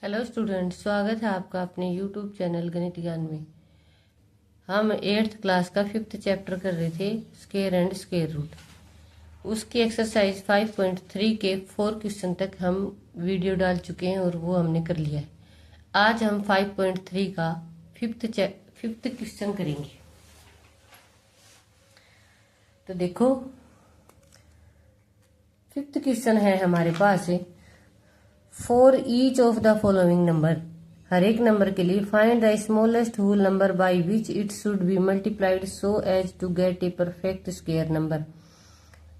Hello student, स्वागत है आपका अपने यूट्यूब चैनल गणित ज्ञान में। हम 8th क्लास का 5th चैप्टर कर रहे थे, स्क्वायर एंड स्क्वायर रूट। उसकी एक्सरसाइज 5.3 के 4 क्वेश्चन तक हम वीडियो डाल चुके हैं और वो हमने कर लिया है। आज हम 5.3 का 5th क्वेश्चन करेंगे। तो देखो, 5th क्वेश्चन है हमारे पास for each of the following number. हर एक नंबर के लिए find the smallest whole number by which it should be multiplied so as to get a perfect square number.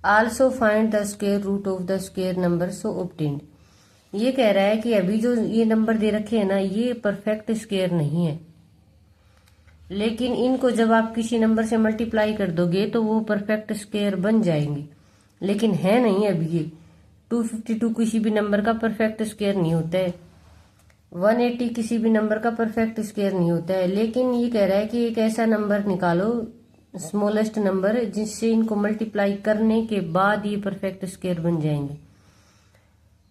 Also find the square root of the square number so obtained. ये कह रहा है कि अभी जो ये नंबर दे रखे हैं ना, ये परफेक्ट स्क्वायर नहीं है, लेकिन इनको जब आप किसी नंबर से मल्टीप्लाई कर दोगे तो वो परफेक्ट स्क्वायर बन जाएंगे। लेकिन है नहीं अभी ये 252 किसी भी नंबर का परफेक्ट स्क्वायर नहीं होता है, 180 किसी भी नंबर का परफेक्ट स्क्वायर नहीं होता है। लेकिन ये कह रहा है कि एक ऐसा नंबर निकालो, स्मॉलेस्ट नंबर, जिससे इनको मल्टीप्लाई करने के बाद ये परफेक्ट स्क्वायर बन जाएंगे।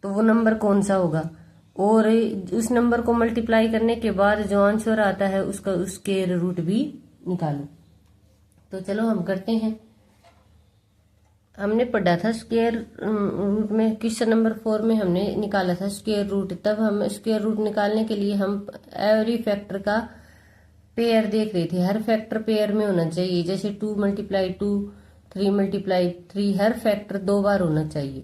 तो वो नंबर कौन सा होगा, और उस नंबर को मल्टीप्लाई करने के बाद जो आंसर आता है उसका स्क्वायर रूट भी निकालो। तो चलो हम करते हैं। हमने पढ़ा था स्क्वायर रूट में, क्वेश्चन नंबर 4 में हमने निकाला था स्क्वायर रूट। तब हम स्क्वायर रूट निकालने के लिए हम एवरी फैक्टर का पेयर देख रहे थे। हर फैक्टर पेयर में होना चाहिए, जैसे 2 × 2, 3 × 3, हर फैक्टर 2 बार होना चाहिए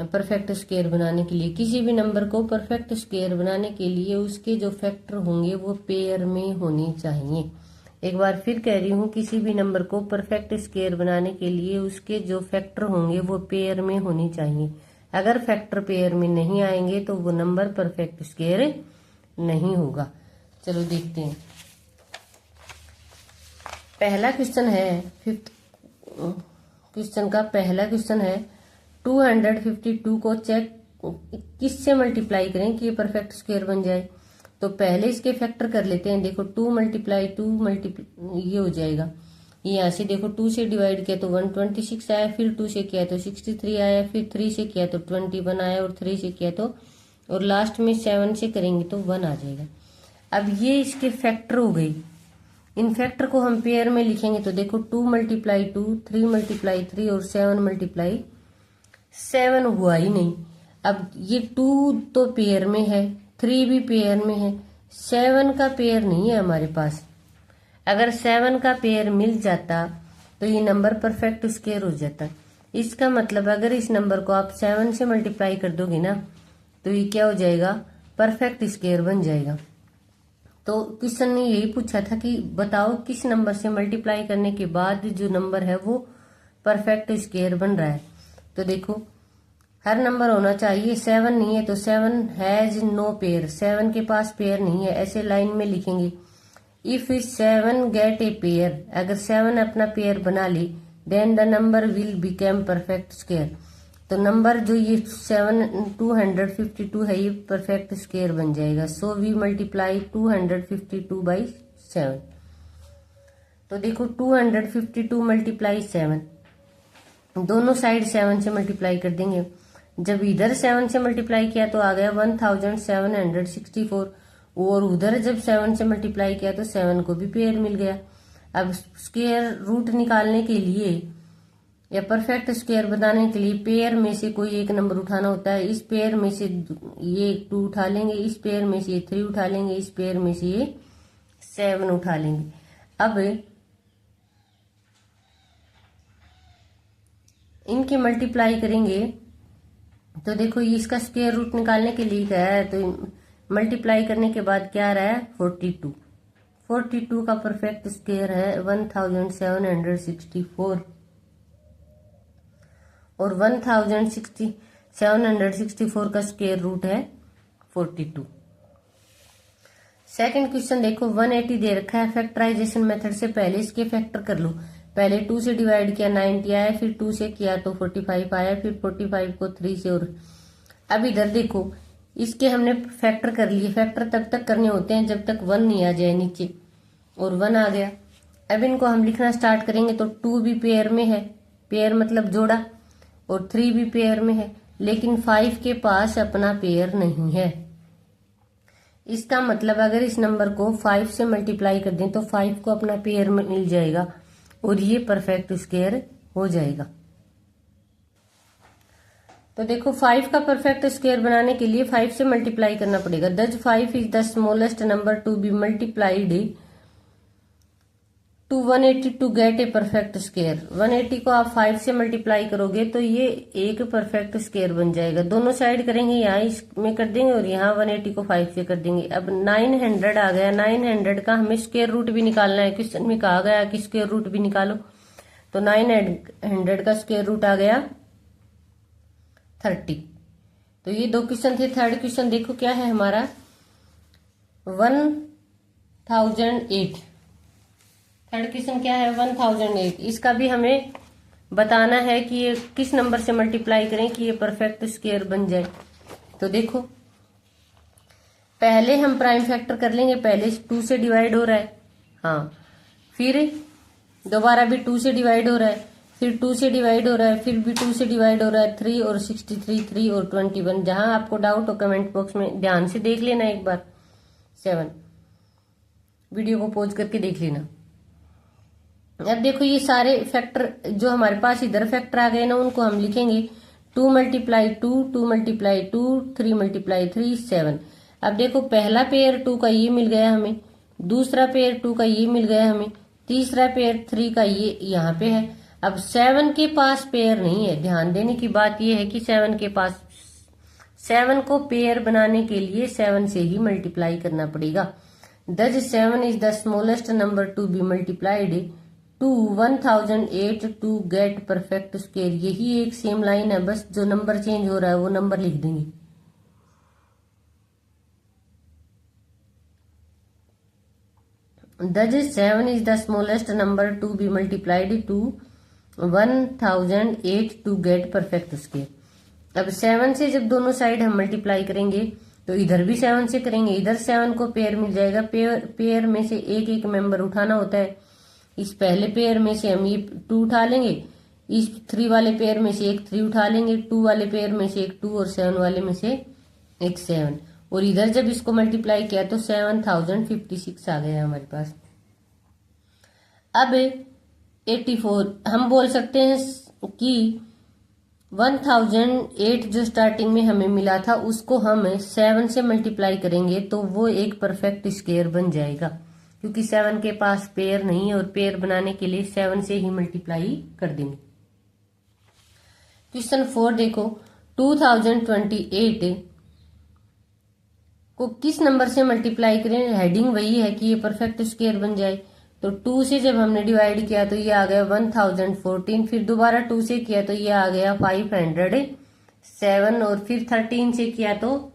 परफेक्ट स्क्वायर बनाने के लिए। किसी भी नंबर को परफेक्ट स्क्वायर बनाने के लिए उसके जो फैक्टर होंगे वो पेयर में होने चाहिए। एक बार फिर कह रही हूँ, किसी भी नंबर को परफेक्ट स्क्वायर बनाने के लिए उसके जो फैक्टर होंगे वो पेयर में होने चाहिए। अगर फैक्टर पेयर में नहीं आएंगे तो वो नंबर परफेक्ट स्क्वायर नहीं होगा। चलो देखते हैं। पहला क्वेश्चन है 5th क्वेश्चन का पहला क्वेश्चन है 252 को चेक किससे मल्टीप्लाई करें कि ये परफेक्ट स्क्वायर बन जाए। तो पहले इसके फैक्टर कर लेते हैं। देखो 2 × 2 ये हो जाएगा। यहाँ से देखो 2 से डिवाइड किया तो 126 आया, फिर 2 से किया तो 63 आया, फिर 3 से किया तो 21 आया, और 3 से किया तो, और लास्ट में 7 से करेंगे तो 1 आ जाएगा। अब ये इसके फैक्टर हो गई। इन फैक्टर को हम पेयर में लिखेंगे तो देखो 2 × 2, 3 × 3 और 7 × 7 हुआ ही नहीं। अब ये 2 तो पेयर में है, 3 भी पेयर में है, 7 का पेयर नहीं है हमारे पास। अगर 7 का पेयर मिल जाता तो ये नंबर परफेक्ट स्क्वायर हो जाता। इसका मतलब अगर इस नंबर को आप 7 से मल्टीप्लाई कर दोगे ना तो ये क्या हो जाएगा, परफेक्ट स्क्वायर बन जाएगा। तो क्वेश्चन ने यही पूछा था कि बताओ किस नंबर से मल्टीप्लाई करने के बाद जो नंबर है वो परफेक्ट स्क्वायर बन रहा है। तो देखो, हर नंबर होना चाहिए। 7 नहीं है तो 7 हैज नो पेयर, 7 के पास पेयर नहीं है। ऐसे लाइन में लिखेंगे, इफ 7 गेट ए पेयर, अगर 7 अपना पेयर बना ली then the number will become perfect square. तो नंबर जो ये 252 है ये परफेक्ट स्क्वायर बन जाएगा। So we multiply 252 by 7। तो देखो 252 × 7, दोनों साइड 7 से मल्टीप्लाई कर देंगे। जब इधर 7 से मल्टीप्लाई किया तो आ गया 1764, और उधर जब 7 से मल्टीप्लाई किया तो 7 को भी पेयर मिल गया। अब स्क्वायर रूट निकालने के लिए या परफेक्ट स्क्वायर बनाने के लिए पेयर में से कोई एक नंबर उठाना होता है। इस पेयर में से ये 2 उठा लेंगे, इस पेयर में से ये 3 उठा लेंगे, इस पेयर में से ये 7 उठा लेंगे। अब इनकी मल्टीप्लाई करेंगे तो देखो ये इसका स्क्वायर रूट निकालने के लिए क्या है, तो मल्टीप्लाई करने के बाद क्या आ रहा है, 42। 42 का परफेक्ट स्क्वायर है 1764, और 1764 का स्क्वायर रूट है 42। सेकंड क्वेश्चन देखो, 180 दे रखा है। फैक्टराइजेशन मेथड से पहले इसके फैक्टर कर लो। पहले 2 से डिवाइड किया 90 आया, फिर 2 से किया तो 45 आया, फिर 45 को 3 से, और अब इधर देखो इसके हमने फैक्टर कर लिए। फैक्टर तब तक करने होते हैं जब तक 1 नहीं आ जाए नीचे, और 1 आ गया। अब इनको हम लिखना स्टार्ट करेंगे तो 2 भी पेयर में है, पेयर मतलब जोड़ा, और 3 भी पेयर में है, लेकिन 5 के पास अपना पेयर नहीं है। इसका मतलब अगर इस नंबर को 5 से मल्टीप्लाई कर दें तो 5 को अपना पेयर में मिल जाएगा और ये परफेक्ट स्क्वायर हो जाएगा। तो देखो 5 का परफेक्ट स्क्वायर बनाने के लिए 5 से मल्टीप्लाई करना पड़ेगा। Thus 5 is the smallest number to be multiplied to 180 to get a perfect square. 180 को आप 5 से मल्टीप्लाई करोगे तो ये एक परफेक्ट स्क्वायर बन जाएगा। दोनों साइड करेंगे, यहाँ इसमें कर देंगे और यहाँ 180 को 5 से कर देंगे। अब 900 आ गया। 900 का हमें स्क्वायर रूट भी निकालना है। क्वेश्चन में कहा गया कि स्क्वायर रूट भी निकालो, तो 900 का स्क्वायर रूट आ गया 30। तो ये दो क्वेश्चन थे। थर्ड क्वेश्चन देखो क्या है हमारा, 1008। थर्ड क्वेश्चन क्या है, 1008। इसका भी हमें बताना है कि ये किस नंबर से मल्टीप्लाई करें कि ये परफेक्ट स्क्वायर बन जाए। तो देखो पहले हम प्राइम फैक्टर कर लेंगे। पहले 2 से डिवाइड हो रहा है, हाँ, फिर दोबारा भी 2 से डिवाइड हो रहा है, फिर 2 से डिवाइड हो रहा है, फिर भी 2 से डिवाइड हो रहा है। 3 और 63, 3 और 21। जहां आपको डाउट हो कमेंट बॉक्स में ध्यान से देख लेना एक बार। 7 वीडियो को पॉज करके देख लेना। अब देखो ये सारे फैक्टर जो हमारे पास इधर फैक्टर आ गए ना, उनको हम लिखेंगे 2 मल्टीप्लाई 2, 2 मल्टीप्लाई 2, 3 मल्टीप्लाई 3, 7। अब देखो पहला पेयर 2 का ये मिल गया हमें, दूसरा पेयर 2 का ये मिल गया हमें, तीसरा पेयर 3 का ये यहाँ पे है। अब 7 के पास पेयर नहीं है। ध्यान देने की बात यह है कि 7 के पास, 7 को पेयर बनाने के लिए 7 से ही मल्टीप्लाई करना पड़ेगा। Thus 7 is the smallest number to be multiplied to 1008 to get perfect square. यही एक सेम लाइन है, बस जो नंबर चेंज हो रहा है वो नंबर लिख देंगे। Thus 7 is the smallest number to be multiplied to 1008 to get perfect square. अब 7 से जब दोनों साइड हम मल्टीप्लाई करेंगे तो इधर भी 7 से करेंगे। इधर 7 को पेयर मिल जाएगा। पेयर में से एक एक मेंबर उठाना होता है। इस पहले पेयर में से हम ये 2 उठा लेंगे, इस 3 वाले पेयर में से एक 3 उठा लेंगे, 2 वाले पेयर में से एक 2 और 7 वाले में से एक 7। और इधर जब इसको मल्टीप्लाई किया तो 7056 आ गया हमारे पास। अब 84 हम बोल सकते हैं कि 1008 जो स्टार्टिंग में हमें मिला था उसको हम 7 से मल्टीप्लाई करेंगे तो वो एक परफेक्ट स्क्वायर बन जाएगा, क्योंकि 7 के पास पेयर नहीं है और पेयर बनाने के लिए 7 से ही मल्टीप्लाई कर देंगे। क्वेश्चन 4 देखो, 2028 को किस नंबर से मल्टीप्लाई करें। हेडिंग वही है कि ये परफेक्ट स्क्वायर बन जाए। तो 2 से जब हमने डिवाइड किया तो ये आ गया 1014, फिर दोबारा 2 से किया तो ये आ गया 507, और फिर 13 से किया तो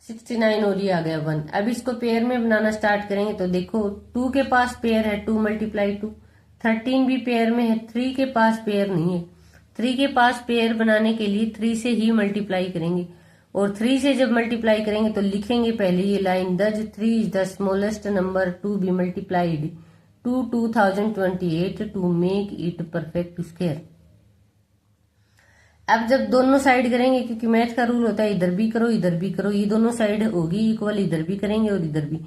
69 और ये आ गया 1। अब इसको पेयर में बनाना स्टार्ट करेंगे तो देखो 2 के पास पेयर है 2 मल्टीप्लाई 2, 13 भी पेयर में है, 3 के पास पेयर नहीं है। 3 के पास पेयर बनाने के लिए 3 से ही मल्टीप्लाई करेंगे, और 3 से जब मल्टीप्लाई करेंगे तो लिखेंगे पहले ये line, thus 3 is the smallest number to be multiplied to 2028 to make it perfect square. अब जब दोनों साइड करेंगे, क्योंकि मैथ का रूल होता है इधर भी करो इधर भी करो, ये दोनों साइड होगी इक्वल, इधर भी करेंगे और इधर भी।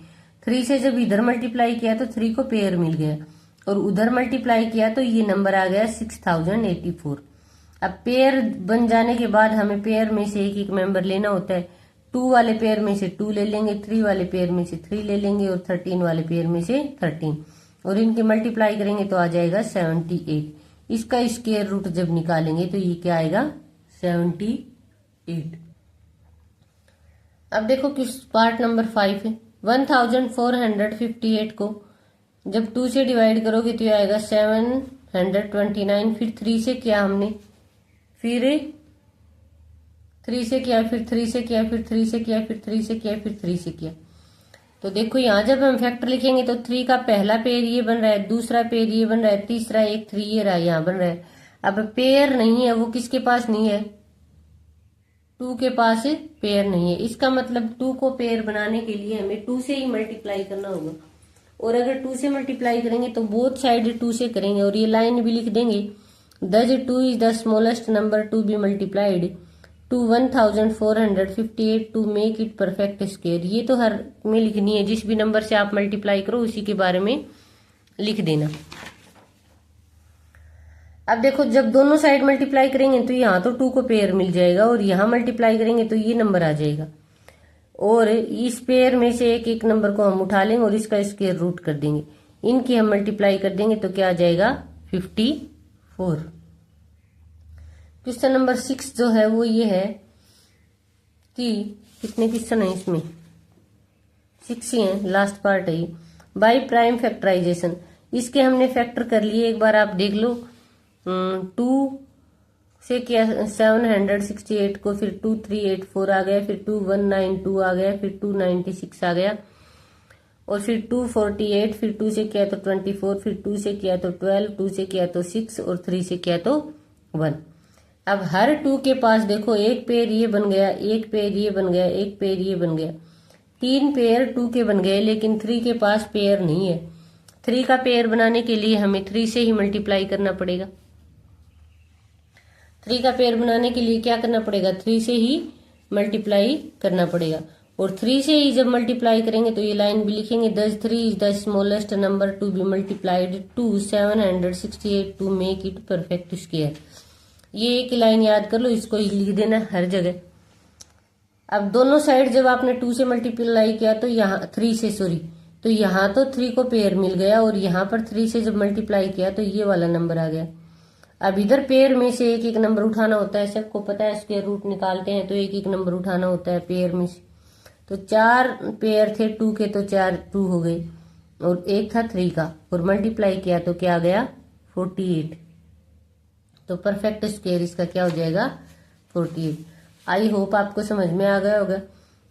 3 से जब इधर मल्टीप्लाई किया तो 3 को पेयर मिल गया, और उधर मल्टीप्लाई किया तो ये नंबर आ गया 6084। अब पेयर बन जाने के बाद हमें पेयर में से एक एक मेंबर लेना होता है। 2 वाले पेयर में से 2 ले लेंगे, 3 वाले पेयर में से 3 ले लेंगे, और 13 वाले पेयर में से 13, और इनके मल्टीप्लाई करेंगे तो आ जाएगा 78। इसका स्क्वायर रूट जब निकालेंगे तो ये क्या आएगा 78। अब देखो किस पार्ट नंबर 5 है। 1458 को जब 2 से डिवाइड करोगे तो ये आएगा 729, फिर 3 से किया हमने, फिर 3 से किया, फिर 3 से किया, फिर 3 से किया, फिर 3 से किया, फिर 3 से किया। तो देखो यहाँ जब हम फैक्टर लिखेंगे तो 3 का पहला पेयर ये बन रहा है, दूसरा पेयर ये बन रहा है, तीसरा एक 3 ये रहा यहाँ बन रहा है। अब पेयर नहीं है, वो किसके पास नहीं है, 2 के पास पेयर नहीं है। इसका मतलब 2 को पेयर बनाने के लिए हमें 2 से ही मल्टीप्लाई करना होगा, और अगर 2 से मल्टीप्लाई करेंगे तो बोथ साइड 2 से करेंगे, और ये लाइन भी लिख देंगे, thus 2 is the smallest number to be multiplied to 1458 to make it perfect square. ये तो हर में लिखनी है, जिस भी नंबर से आप मल्टीप्लाई करो उसी के बारे में लिख देना। अब देखो, जब दोनों साइड मल्टीप्लाई करेंगे तो यहाँ तो 2 को पेयर मिल जाएगा और यहाँ मल्टीप्लाई करेंगे तो ये नंबर आ जाएगा, और इस पेयर में से एक एक नंबर को हम उठा लेंगे और इसका स्क्वायर रूट कर देंगे। इनकी हम मल्टीप्लाई कर देंगे तो क्या आ जाएगा 54। क्वेश्चन नंबर 6 जो है वो ये है कि कितने क्वेश्चन है इसमें, 6 ही है, लास्ट पार्ट है ये। बाय प्राइम फैक्टराइजेशन, इसके हमने फैक्टर कर लिए, एक बार आप देख लो। 2 से किया 768 को, फिर 2384 आ गया, फिर 2192 आ गया, फिर 296 आ गया, और फिर 248, फिर 2 से किया तो 24, फिर 2 से किया तो 12, 2 से किया तो 6 और 3 से किया तो 1। अब हर 2 के पास देखो एक पेयर ये बन गया, एक पेयर ये बन गया, एक पेयर ये बन गया, 3 पेयर 2 के बन गए, लेकिन 3 के पास पेयर नहीं है। 3 का पेयर बनाने के लिए हमें 3 से ही मल्टीप्लाई करना पड़ेगा। 3 का पेयर बनाने के लिए क्या करना पड़ेगा, 3 से ही मल्टीप्लाई करना पड़ेगा, और 3 से ही जब मल्टीप्लाई करेंगे तो ये लाइन भी लिखेंगे, thus 3 is the smallest number to be multiplied to 768 to make it perfect square. ये एक लाइन याद कर लो, इसको ही लिख देना हर जगह। अब दोनों साइड जब आपने 2 से मल्टीप्लाई किया तो यहाँ 3 से, सॉरी, तो यहाँ तो 3 को पेयर मिल गया, और यहाँ पर 3 से जब मल्टीप्लाई किया तो ये वाला नंबर आ गया। अब इधर पेयर में से एक एक नंबर उठाना होता है, सबको पता है, स्क्वायर रूट निकालते हैं तो एक एक नंबर उठाना होता है पेयर में से। तो 4 पेयर थे 2 के, तो 4 2 हो गए, और एक था 3 का, और मल्टीप्लाई किया तो क्या आ गया 48। तो परफेक्ट स्क्वायर इसका क्या हो जाएगा 48। आई होप आपको समझ में आ गया होगा।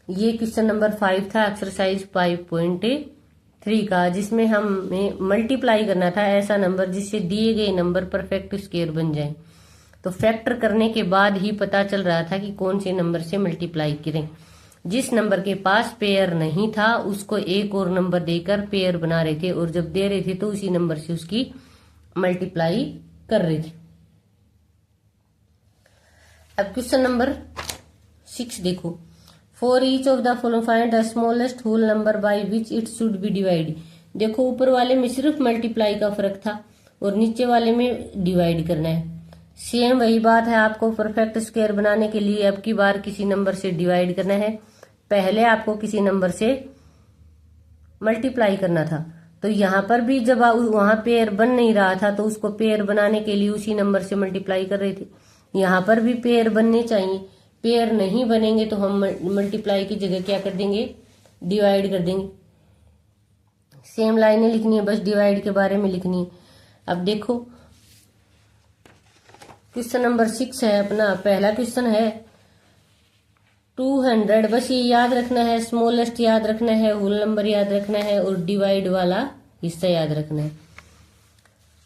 ये क्वेश्चन नंबर 5 था, एक्सरसाइज 5.3 का, जिसमें हमें मल्टीप्लाई करना था ऐसा नंबर जिससे दिए गए नंबर परफेक्ट स्क्वायर बन जाए। तो फैक्टर करने के बाद ही पता चल रहा था कि कौन से नंबर से मल्टीप्लाई करें। जिस नंबर के पास पेयर नहीं था उसको एक और नंबर देकर पेयर बना रहे थे, और जब दे रहे थे तो उसी नंबर से उसकी मल्टीप्लाई कर रहे थे। अब क्वेश्चन नंबर 6 देखो, for each of the following find the smallest whole number by which it should be divide. देखो, ऊपर वाले में सिर्फ मल्टीप्लाई का फर्क था और नीचे वाले में डिवाइड करना है। सेम वही बात है, आपको परफेक्ट स्क्वायर बनाने के लिए अब की बार किसी नंबर से डिवाइड करना है। पहले आपको किसी नंबर से मल्टीप्लाई करना था, तो यहाँ पर भी जब वहां पेयर बन नहीं रहा था तो उसको पेयर बनाने के लिए उसी नंबर से मल्टीप्लाई कर रहे थे। यहाँ पर भी पेयर बनने चाहिए, पेयर नहीं बनेंगे तो हम मल्टीप्लाई की जगह क्या कर देंगे, डिवाइड कर देंगे। सेम लाइनें लिखनी है, बस डिवाइड के बारे में लिखनी है। अब देखो, क्वेश्चन नंबर 6 है अपना, पहला क्वेश्चन है 200। बस ये याद रखना है, स्मॉलेस्ट याद रखना है, होल नंबर याद रखना है, और डिवाइड वाला हिस्सा याद रखना है।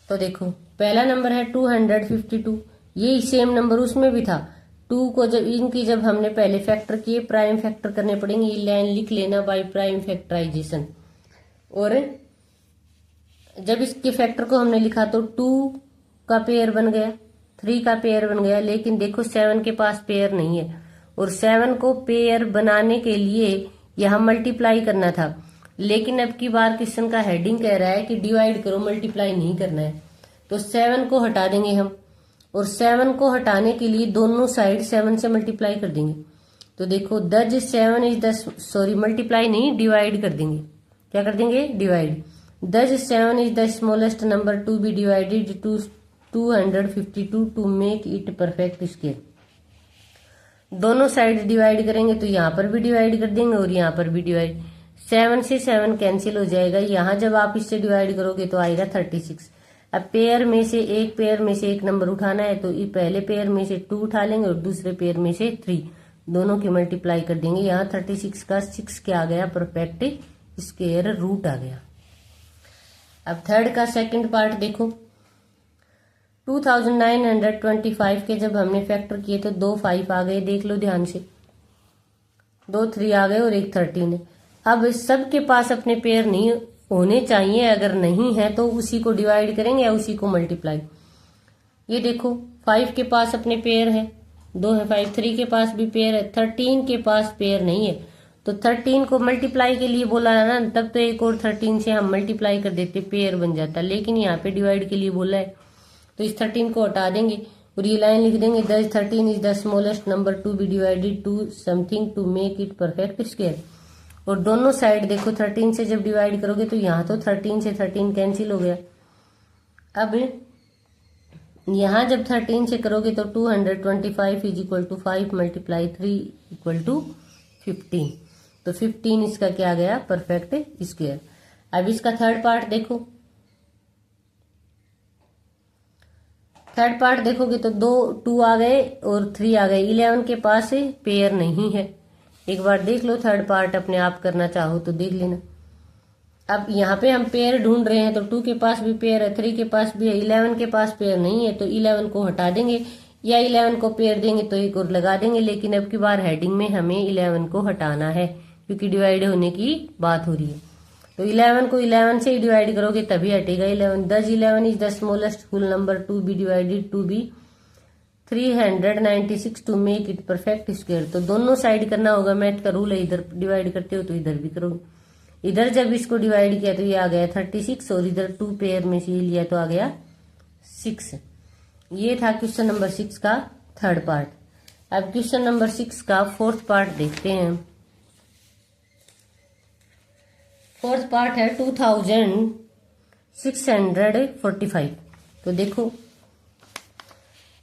तो देखो, पहला नंबर है 252, ये सेम नंबर उसमें भी था। 2 को जब हमने पहले फैक्टर किए, प्राइम फैक्टर करने पड़ेंगे, ये लाइन लिख लेना, बाय प्राइम फैक्टराइजेशन। और जब इसके फैक्टर को हमने लिखा तो 2 का पेयर बन गया, 3 का पेयर बन गया, लेकिन देखो 7 के पास पेयर नहीं है, और 7 को पेयर बनाने के लिए यहां मल्टीप्लाई करना था। लेकिन अब की बार क्वेश्चन का हेडिंग कह रहा है कि डिवाइड करो, मल्टीप्लाई नहीं करना है, तो 7 को हटा देंगे हम, और 7 को हटाने के लिए दोनों साइड 7 से मल्टीप्लाई कर देंगे। तो देखो, thus 7 is the, sorry multiply नहीं, डिवाइड कर देंगे। क्या कर देंगे, divide. Thus 7 is the smallest number to be divided to 252 to make it perfect square. दोनों साइड डिवाइड करेंगे तो यहाँ पर भी डिवाइड कर देंगे और यहाँ पर भी डिवाइड। 7 से 7 कैंसिल हो जाएगा, यहाँ जब आप इससे डिवाइड करोगे तो आएगा 36। अब पेयर में से एक नंबर उठाना है, तो ये पहले पेयर में से 2 उठा लेंगे और दूसरे पेयर में से 3, दोनों की मल्टीप्लाई कर देंगे। यहाँ 36 का 6 क्या आ गया, परफेक्ट स्क्वायर रूट आ गया। अब थर्ड का सेकंड पार्ट देखो, 2925 के जब हमने फैक्टर किए तो 2 5 आ गए, देख लो ध्यान से, 2 3 आ गए और एक 13 है। अब सबके पास अपने पेयर नहीं होने चाहिए, अगर नहीं है तो उसी को डिवाइड करेंगे या उसी को मल्टीप्लाई। ये देखो, 5 के पास अपने पेयर है, 2 है 5, 3 के पास भी पेयर है, 13 के पास पेयर नहीं है। तो 13 को मल्टीप्लाई के लिए बोला है ना, तब तो एक और 13 से हम मल्टीप्लाई कर देते, पेयर बन जाता, लेकिन यहाँ पे डिवाइड के लिए बोला है, तो इस 13 को हटा देंगे और ये लाइन लिख देंगे, thus 13 is the smallest number to be divided to something to make it perfect square. और दोनों साइड देखो 13 से जब डिवाइड करोगे तो यहाँ तो 13 से 13 कैंसिल हो गया। अब यहाँ जब 13 से करोगे तो 225 is equal to 5 multiply 3 equal to 15। तो 15 इसका क्या गया, परफेक्ट स्क्वायर। अब इसका थर्ड पार्ट देखो, थर्ड पार्ट देखोगे तो 2 आ गए और 3 आ गए, 11 के पास पेयर नहीं है। एक बार देख लो, थर्ड पार्ट अपने आप करना चाहो तो देख लेना। अब यहाँ पे हम पेयर ढूंढ रहे हैं, तो 2 के पास भी पेयर है, 3 के पास भी है, 11 के पास पेयर नहीं है, तो 11 को हटा देंगे या 11 को पेयर देंगे तो एक और लगा देंगे, लेकिन अब की बार हेडिंग में हमें 11 को हटाना है क्योंकि डिवाइड होने की बात हो रही है। तो 11 को 11 से ही डिवाइड करोगे तभी हटेगा 11। Thus 11 is the smallest whole number to be divided to be 396 to make it perfect square. तो दोनों साइड करना होगा, मैथ का रूल है, इधर डिवाइड करते हो तो इधर भी करोगे। इधर जब इसको डिवाइड किया तो ये आ गया 36 और इधर 2 पेयर में से लिया तो आ गया 6। ये था क्वेश्चन नंबर 6 का थर्ड पार्ट। अब क्वेश्चन नंबर 6 का फोर्थ पार्ट देखते हैं। फोर्थ पार्ट है 2645। तो देखो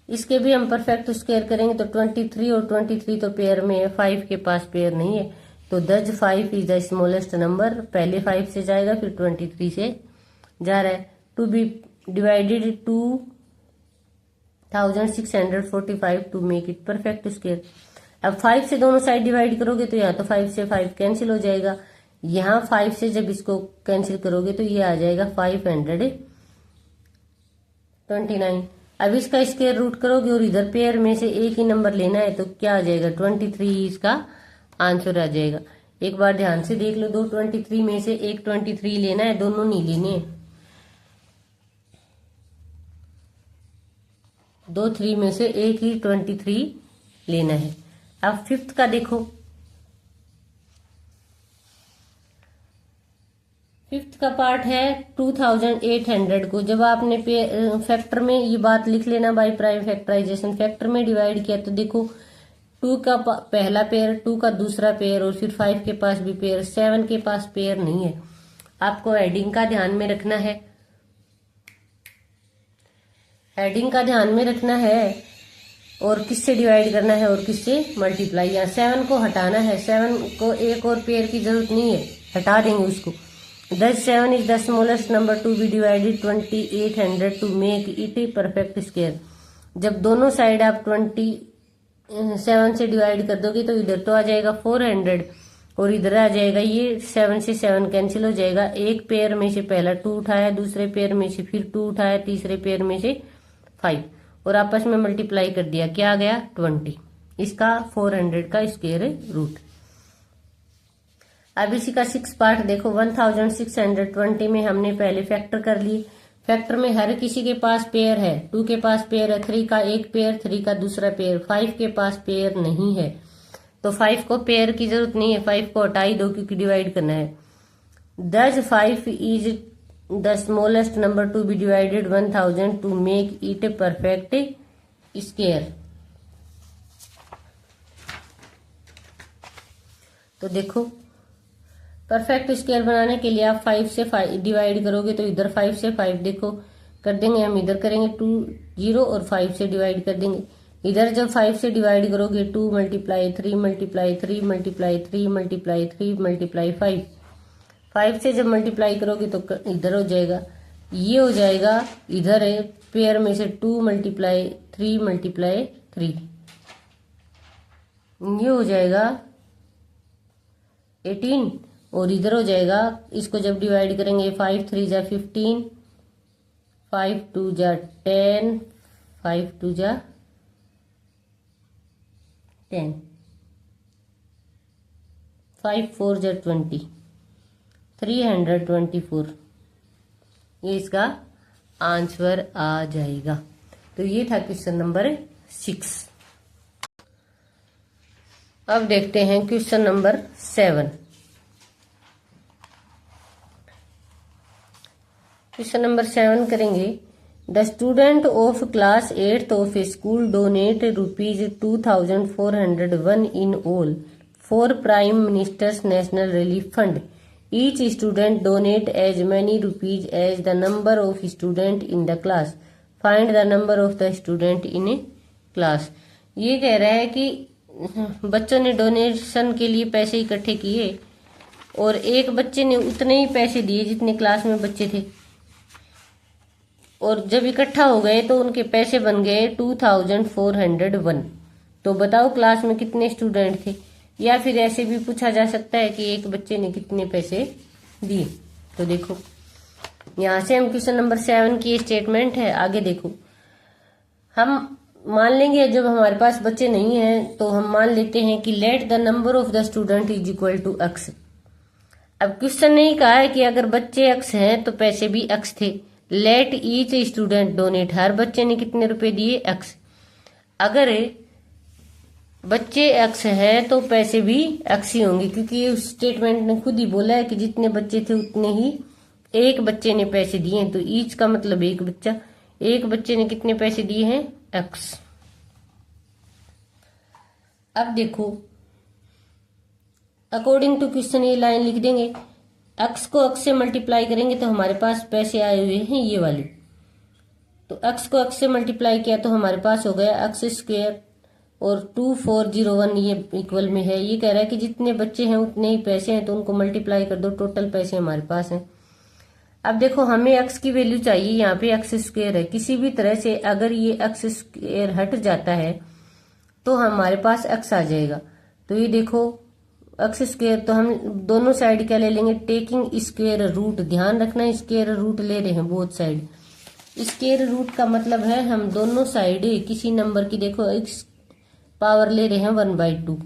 इसके भी हम परफेक्ट स्क्वायर करेंगे तो 23 और 23 तो पेयर में है, 5 के पास पेयर नहीं है, तो दज 5 इज द स्मॉलेस्ट नंबर। पहले 5 से जाएगा फिर 23 से जा रहा है। To be divided 2645 to make it perfect square. अब 5 से दोनों साइड डिवाइड करोगे तो यहाँ तो 5 से 5 कैंसिल हो जाएगा, यहाँ 5 से जब इसको कैंसिल करोगे तो ये आ जाएगा 529। अब इसका स्क्वायर रूट करोगे और इधर पेयर में से एक ही नंबर लेना है तो क्या आ जाएगा, 23 इसका आंसर आ जाएगा। एक बार ध्यान से देख लो, दो 23 में से एक 23 लेना है, दोनों नहीं लेने हैं। दो 3 में से एक ही 23 लेना है। अब फिफ्थ का देखो, फिफ्थ का पार्ट है 2800 को जब आपने फैक्टर में ये बात लिख लेना, बाय प्राइम फैक्टराइजेशन फैक्टर में डिवाइड किया तो देखो 2 का पहला पेयर, 2 का दूसरा पेयर और फिर 5 के पास भी पेयर, 7 के पास पेयर नहीं है। आपको हेडिंग का ध्यान में रखना है, हेडिंग का ध्यान में रखना है और किससे डिवाइड करना है और किससे मल्टीप्लाई। यहाँ 7 को हटाना है, 7 को एक और पेयर की जरूरत नहीं है, हटा देंगे उसको। Thus 7 is the smallest number to be divided 2800 to make it a perfect square। जब दोनों साइड आप 27 से डिवाइड कर दोगे तो इधर तो आ जाएगा 400 और इधर आ जाएगा ये 7 से 7 कैंसिल हो जाएगा। एक पेयर में से पहला 2 उठाया, दूसरे पेयर में से फिर 2 उठाया, तीसरे पेयर में से 5 और आपस में मल्टीप्लाई कर दिया, क्या आ गया 20। इसका 400 का स्क्वायर रूट। अब इसी का 6 पार्ट देखो, 1620 में हमने पहले फैक्टर कर ली। फैक्टर में हर किसी के पास पेयर है, 2 के पास पेयर है, 3 का एक पेयर, 3 का दूसरा पेयर, 5 के पास पेयर नहीं है तो 5 को पेयर की जरूरत नहीं है, 5 को हटा ही दो क्योंकि डिवाइड करना है। Thus 5 is the smallest number to be divided 1000 to make it a perfect square. तो देखो परफेक्ट स्क्वायर बनाने के लिए आप 5 से 5 डिवाइड करोगे तो इधर 5 से 5 देखो कर देंगे, हम इधर करेंगे 2 0 और 5 से डिवाइड कर देंगे। इधर जब 5 से डिवाइड करोगे 2 multiply 3 multiply 3 multiply 3 multiply 3 multiply 5, 5 से जब मल्टीप्लाई करोगे तो इधर हो जाएगा, ये हो जाएगा, इधर है पेयर में से 2 मल्टीप्लाई 3 मल्टीप्लाई 3, ये हो जाएगा 18 और इधर हो जाएगा। इसको जब डिवाइड करेंगे 5 3 जा 15, 5 2 जा 10, 5 2 जा 10, 5 4 जा 20, 324 ये इसका आंसर आ जाएगा। तो ये था क्वेश्चन नंबर 6। अब देखते हैं क्वेश्चन नंबर 7। क्वेश्चन नंबर 7 करेंगे। The student of class 8th of a school donate ₹2401 in all for Prime Minister's National Relief Fund. Each student donate as many rupees as the number of student in the class. Find the number of the student in a class. ये कह रहा है कि बच्चों ने donation के लिए पैसे इकट्ठे किए और एक बच्चे ने उतने ही पैसे दिए जितने क्लास में बच्चे थे, और जब इकट्ठा हो गए तो उनके पैसे बन गए 2401। तो बताओ क्लास में कितने स्टूडेंट थे। या फिर ऐसे भी पूछा जा सकता है कि एक बच्चे ने कितने पैसे दिए। तो देखो यहां से हम क्वेश्चन नंबर 7 की स्टेटमेंट है, आगे देखो। हम मान लेंगे जब हमारे पास बच्चे नहीं हैं तो हम मान लेते हैं कि let the number of the student is equal to x। अब क्वेश्चन ने कहा है कि अगर बच्चे x हैं तो पैसे भी x थे। लेट ईच स्टूडेंट डोनेट, हर बच्चे ने कितने रुपए दिए x। अगर बच्चे x हैं तो पैसे भी x ही होंगे, क्योंकि उस स्टेटमेंट ने खुद ही बोला है कि जितने बच्चे थे उतने ही एक बच्चे ने पैसे दिए। तो ईच का मतलब एक बच्चा, एक बच्चे ने कितने पैसे दिए हैं x। अब देखो अकॉर्डिंग टू क्वेश्चन ये लाइन लिख देंगे। x को x से मल्टीप्लाई करेंगे तो हमारे पास पैसे आए हुए हैं ये वाले। तो x को x से मल्टीप्लाई किया तो हमारे पास हो गया x² और 2401 ये इक्वल में है। ये कह रहा है कि जितने बच्चे हैं उतने ही पैसे हैं, तो उनको मल्टीप्लाई कर दो, टोटल पैसे हमारे पास हैं। अब देखो हमें x की वैल्यू चाहिए, यहाँ पे x² है। किसी भी तरह से अगर ये x² हट जाता है तो हमारे पास x आ जाएगा। तो ये देखो x², तो हम दोनों साइड क्या ले लेंगे, टेकिंग स्क्वायर रूट। ध्यान रखना स्क्वायर रूट ले रहे हैं बोथ साइड। स्क्वायर रूट का मतलब है हम दोनों साइड किसी नंबर की, देखो x पावर ले रहे हैं 1/2,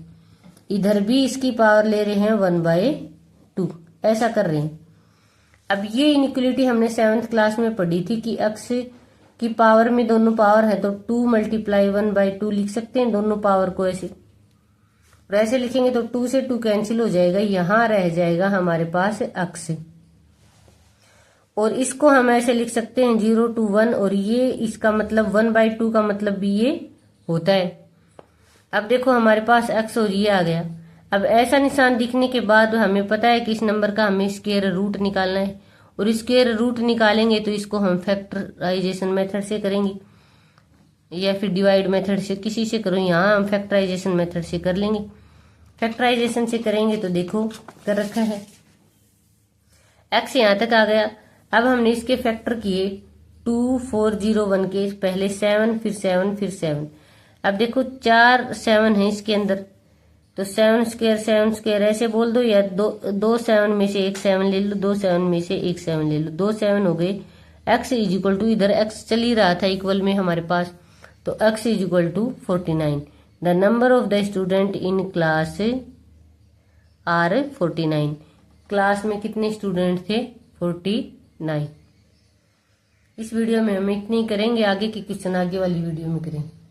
इधर भी इसकी पावर ले रहे हैं 1/2, ऐसा कर रहे हैं। अब ये इनइक्वलिटी हमने 7th क्लास में पढ़ी थी कि x की पावर में दोनों पावर है तो 2 × 1/2 लिख सकते हैं दोनों पावर को ऐसे, और ऐसे लिखेंगे तो 2 से 2 कैंसिल हो जाएगा, यहां रह जाएगा हमारे पास x। और इसको हम ऐसे लिख सकते हैं 0 to 1, और ये इसका मतलब 1/2 का मतलब भी ये होता है। अब देखो हमारे पास x और ये आ गया। अब ऐसा निशान दिखने के बाद हमें पता है कि इस नंबर का हमें स्क्वायर रूट निकालना है, और स्क्वायर रूट निकालेंगे तो इसको हम फैक्टराइजेशन मेथड से करेंगे या फिर डिवाइड मेथड से, किसी से करो। यहाँ हम फैक्टराइजेशन मेथड से कर लेंगे। फैक्टराइजेशन से करेंगे तो देखो कर रखा है, x यहाँ तक आ गया। अब हमने इसके फैक्टर किए 2401 के, पहले 7 फिर 7 फिर 7। अब देखो 4 7 है इसके अंदर, तो 7² ऐसे बोल दो, या दो 7 में से एक 7 ले लो, 2 7 में से एक 7 ले लो, 2 7 हो गए। x इज इक्वल टू, इधर x चल ही रहा था इक्वल में हमारे पास, तो x is equal to 49। The number of the student in class are 49। Class में कितने स्टूडेंट थे 49। इस वीडियो में हम इतनी करेंगे, आगे की क्वेश्चन आगे वाली वीडियो में करेंगे।